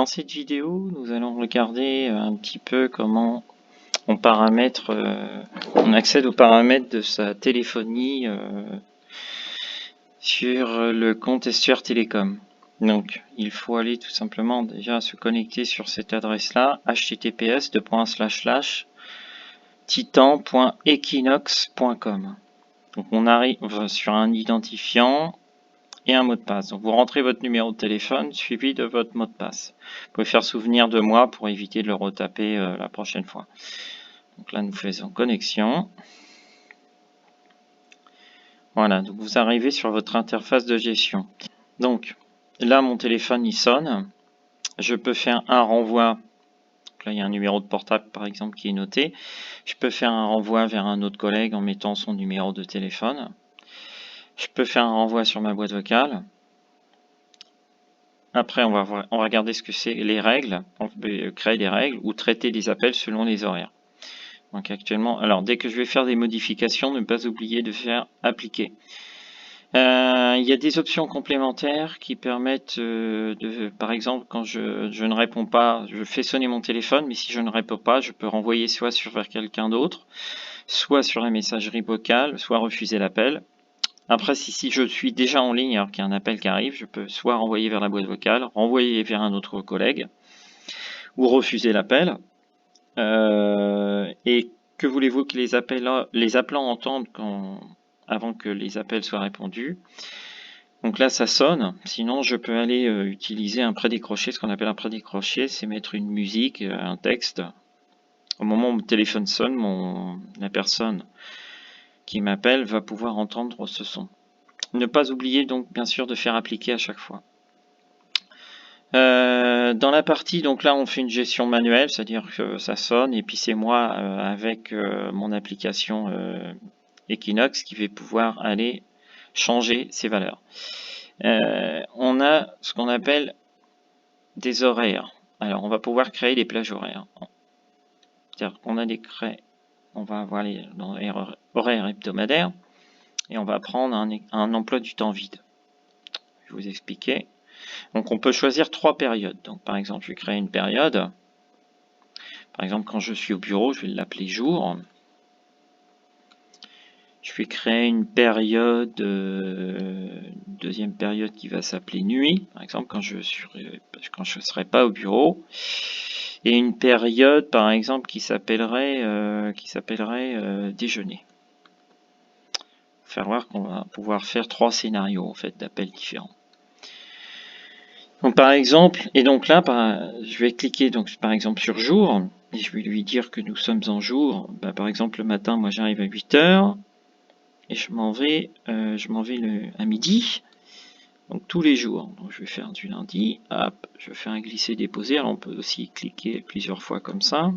Dans cette vidéo, nous allons regarder un petit peu comment on paramètre, on accède aux paramètres de sa téléphonie sur le compte STR Télécom. Donc, il faut aller tout simplement déjà se connecter sur cette adresse-là, https://titan.equinox.com. Donc, on arrive sur un identifiant et un mot de passe. Donc vous rentrez votre numéro de téléphone suivi de votre mot de passe. Vous pouvez faire souvenir de moi pour éviter de le retaper la prochaine fois. Donc là nous faisons connexion. Voilà, donc vous arrivez sur votre interface de gestion. Donc là mon téléphone il sonne. Je peux faire un renvoi. Donc là il y a un numéro de portable par exemple qui est noté. Je peux faire un renvoi vers un autre collègue en mettant son numéro de téléphone. Je peux faire un renvoi sur ma boîte vocale. Après, on va regarder ce que c'est les règles. On peut créer des règles ou traiter des appels selon les horaires. Donc actuellement, alors dès que je vais faire des modifications, ne pas oublier de faire appliquer. Il y a des options complémentaires qui permettent par exemple, quand je ne réponds pas, je fais sonner mon téléphone, mais si je ne réponds pas, je peux renvoyer soit vers quelqu'un d'autre, soit sur la messagerie vocale, soit refuser l'appel. Après, si je suis déjà en ligne alors qu'il y a un appel qui arrive, je peux soit renvoyer vers la boîte vocale, renvoyer vers un autre collègue, ou refuser l'appel. Et que voulez-vous que les appelants entendent avant que les appels soient répondus? Donc là, ça sonne. Sinon, je peux aller utiliser un prédécroché. Ce qu'on appelle un prédécroché, c'est mettre une musique, un texte. Au moment où mon téléphone sonne, la personne qui m'appelle va pouvoir entendre ce son. Ne pas oublier donc bien sûr de faire appliquer à chaque fois. Dans la partie, donc là on fait une gestion manuelle, c'est-à-dire que ça sonne et puis c'est moi avec mon application Equinox qui vais pouvoir aller changer ces valeurs. On a ce qu'on appelle des horaires. Alors on va pouvoir créer des plages horaires. C'est-à-dire qu'on a on va avoir les horaires hebdomadaires. Et on va prendre un emploi du temps vide. Je vais vous expliquer. Donc on peut choisir 3 périodes. Donc par exemple, je vais créer une période. Par exemple, quand je suis au bureau, je vais l'appeler jour. Je vais créer une période, deuxième période qui va s'appeler nuit. Par exemple, quand je serai pas au bureau. Et une période, par exemple, qui s'appellerait déjeuner. Faire voir qu'on va pouvoir faire 3 scénarios en fait d'appels différents. Donc par exemple, et donc là, je vais cliquer donc par exemple sur jour, et je vais lui dire que nous sommes en jour. Par exemple le matin, moi j'arrive à 8 h et je m'en vais à midi. Donc tous les jours. Donc je vais faire du lundi, hop, je vais faire un glisser-déposer. Alors on peut aussi cliquer plusieurs fois comme ça.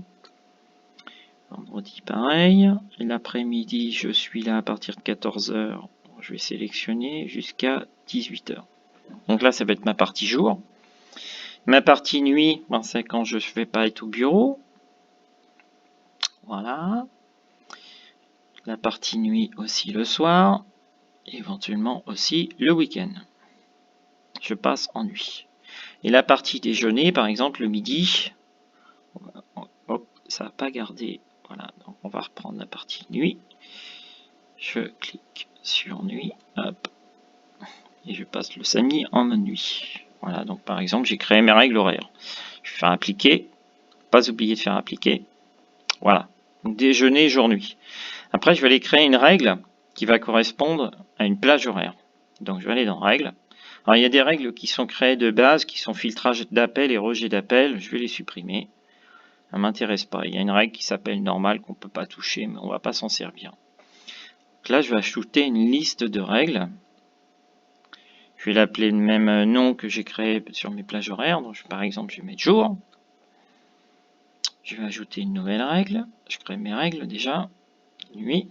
Vendredi pareil. L'après-midi, je suis là à partir de 14 h. Je vais sélectionner jusqu'à 18 h. Donc là, ça va être ma partie jour. Ma partie nuit, c'est quand je ne vais pas être au bureau. Voilà. La partie nuit aussi le soir. Éventuellement aussi le week-end. Je passe en nuit. Et la partie déjeuner, par exemple, le midi. Hop, ça n'a pas gardé. Voilà, donc on va reprendre la partie nuit. Je clique sur nuit. Hop. Et je passe le samedi en mode nuit. Voilà, donc par exemple, j'ai créé mes règles horaires. Je vais faire appliquer. Pas oublier de faire appliquer. Voilà. Donc déjeuner, jour-nuit. Après, je vais aller créer une règle qui va correspondre à une plage horaire. Donc je vais aller dans règles. Alors il y a des règles qui sont créées de base, qui sont filtrage d'appels et rejet d'appels. Je vais les supprimer. Ça ne m'intéresse pas. Il y a une règle qui s'appelle normale qu'on ne peut pas toucher, mais on ne va pas s'en servir. Donc là, je vais ajouter une liste de règles. Je vais l'appeler le même nom que j'ai créé sur mes plages horaires. Donc par exemple, je vais mettre jour. Je vais ajouter une nouvelle règle. Je crée mes règles déjà. Nuit.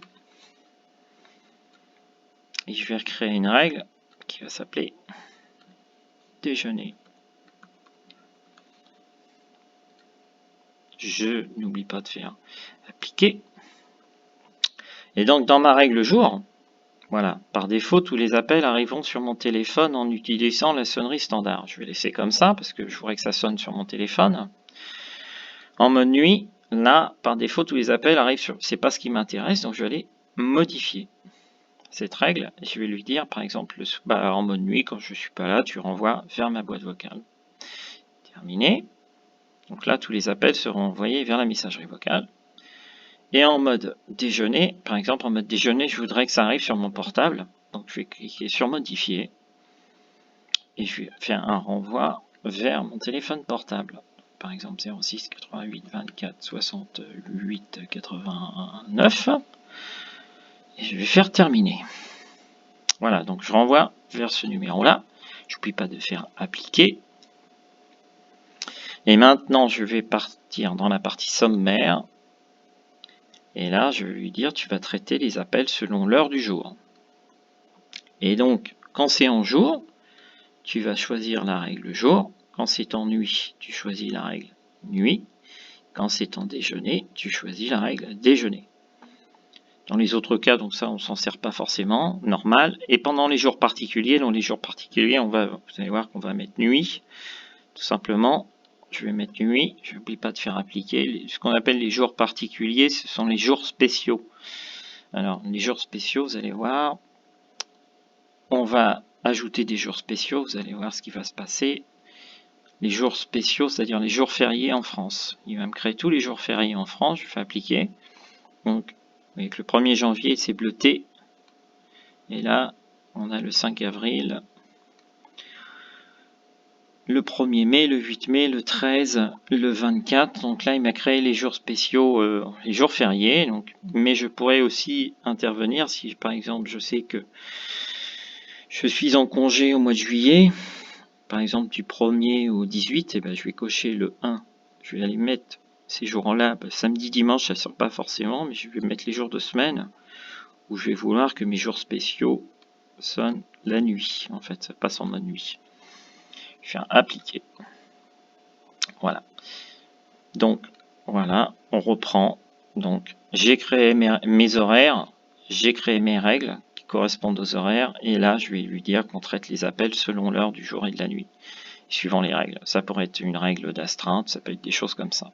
Et je vais recréer une règle qui va s'appeler déjeuner. Je n'oublie pas de faire appliquer. Et donc dans ma règle jour, Voilà, par défaut, tous les appels arriveront sur mon téléphone en utilisant la sonnerie standard. Je vais laisser comme ça parce que je voudrais que ça sonne sur mon téléphone. En mode nuit, là, par défaut, tous les appels arrivent sur... C'est pas ce qui m'intéresse, donc je vais aller modifier cette règle. Et je vais lui dire, par exemple, en mode nuit, quand je suis pas là, tu renvoies vers ma boîte vocale. Terminé. Donc là, tous les appels seront envoyés vers la messagerie vocale. Et en mode déjeuner, par exemple, en mode déjeuner, je voudrais que ça arrive sur mon portable. Donc je vais cliquer sur modifier. Et je vais faire un renvoi vers mon téléphone portable. Par exemple 06 88 24 68 89. Et je vais faire terminer. Voilà, donc je renvoie vers ce numéro-là. Je n'oublie pas de faire appliquer. Et maintenant, je vais partir dans la partie sommaire. Et là, je vais lui dire, tu vas traiter les appels selon l'heure du jour. Et donc, quand c'est en jour, tu vas choisir la règle jour. Quand c'est en nuit, tu choisis la règle nuit. Quand c'est en déjeuner, tu choisis la règle déjeuner. Dans les autres cas, donc ça, on s'en sert pas forcément, normal. Et pendant les jours particuliers, vous allez voir qu'on va mettre nuit, tout simplement. Je vais mettre nuit, je n'oublie pas de faire appliquer. Ce qu'on appelle les jours particuliers, ce sont les jours spéciaux. Alors, les jours spéciaux, vous allez voir, on va ajouter des jours spéciaux, vous allez voir ce qui va se passer. Les jours spéciaux, c'est-à-dire les jours fériés en France. Il va me créer tous les jours fériés en France, je fais appliquer. Donc, vous voyez que le 1er janvier, c'est bleuté. Et là, on a le 5 avril, le 1er mai, le 8 mai, le 13, le 24. Donc là, il m'a créé les jours spéciaux, les jours fériés. Donc, mais je pourrais aussi intervenir si, par exemple, je sais que je suis en congé au mois de juillet. Par exemple, du 1er au 18, et ben, je vais cocher le 1. Je vais aller mettre ces jours-là. Samedi, dimanche, ça ne sort pas forcément, mais je vais mettre les jours de semaine où je vais vouloir que mes jours spéciaux sonnent la nuit. En fait, ça passe en mode nuit. Je vais faire appliquer. Voilà. Donc, voilà, on reprend. Donc, j'ai créé mes horaires, j'ai créé mes règles qui correspondent aux horaires, et là, je vais lui dire qu'on traite les appels selon l'heure du jour et de la nuit, suivant les règles. Ça pourrait être une règle d'astreinte, ça peut être des choses comme ça.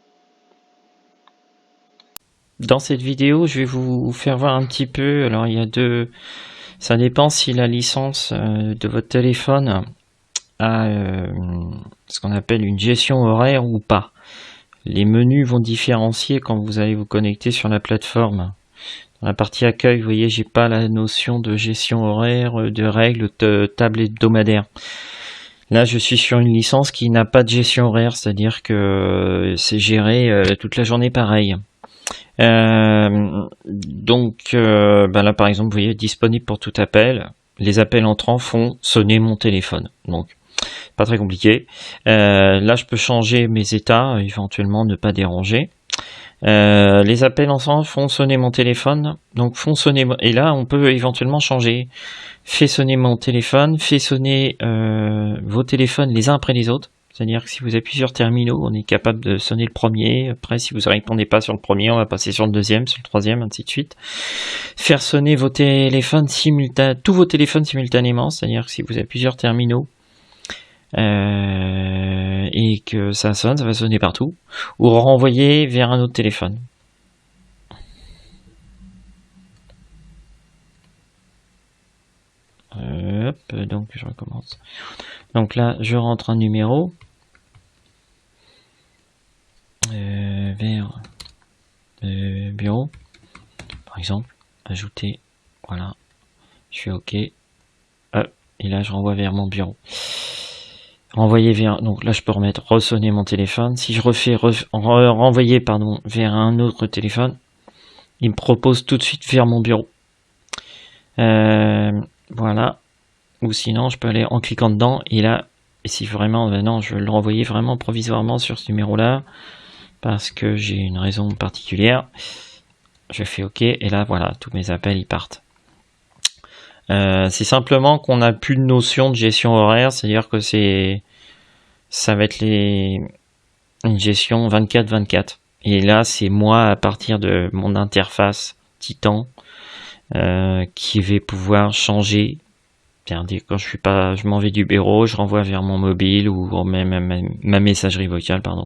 Dans cette vidéo, je vais vous faire voir un petit peu, alors il y a deux... Ça dépend si la licence de votre téléphone a ce qu'on appelle une gestion horaire ou pas. Les menus vont différencier quand vous allez vous connecter sur la plateforme. Dans la partie accueil, vous voyez, j'ai pas la notion de gestion horaire, de règles, de table hebdomadaire. Là, je suis sur une licence qui n'a pas de gestion horaire, c'est-à-dire que c'est géré toute la journée pareil. Donc là par exemple vous voyez disponible pour tout appel, les appels entrants font sonner mon téléphone, donc pas très compliqué. Là je peux changer mes états, éventuellement ne pas déranger. Les appels entrants font sonner mon téléphone, donc font sonner, et là on peut éventuellement changer, fait sonner mon téléphone, fait sonner vos téléphones les uns après les autres. C'est-à-dire que si vous avez plusieurs terminaux, on est capable de sonner le premier. Après, si vous ne répondez pas sur le premier, on va passer sur le deuxième, sur le troisième, ainsi de suite. Faire sonner vos téléphones tous vos téléphones simultanément. C'est-à-dire que si vous avez plusieurs terminaux et que ça sonne, ça va sonner partout. Ou renvoyer vers un autre téléphone. Hop, donc je recommence. Donc là, je rentre un numéro. Vers bureau, par exemple, ajouter, voilà, je fais OK, et là je renvoie vers mon bureau. Renvoyer vers, donc là je peux remettre ressonner mon téléphone. Si je refais renvoyer vers un autre téléphone, il me propose tout de suite vers mon bureau. Voilà, ou sinon je peux aller en cliquant dedans, et là, et si vraiment, non, je vais le renvoyer vraiment provisoirement sur ce numéro là parce que j'ai une raison particulière. Je fais OK, et là voilà, tous mes appels ils partent. C'est simplement qu'on n'a plus de notion de gestion horaire, c'est-à-dire que ça va être une gestion 24/24. Et là, c'est moi, à partir de mon interface Titan, qui va pouvoir changer. C'est-à-dire quand je m'en vais du bureau, je renvoie vers mon mobile ou même ma messagerie vocale, pardon.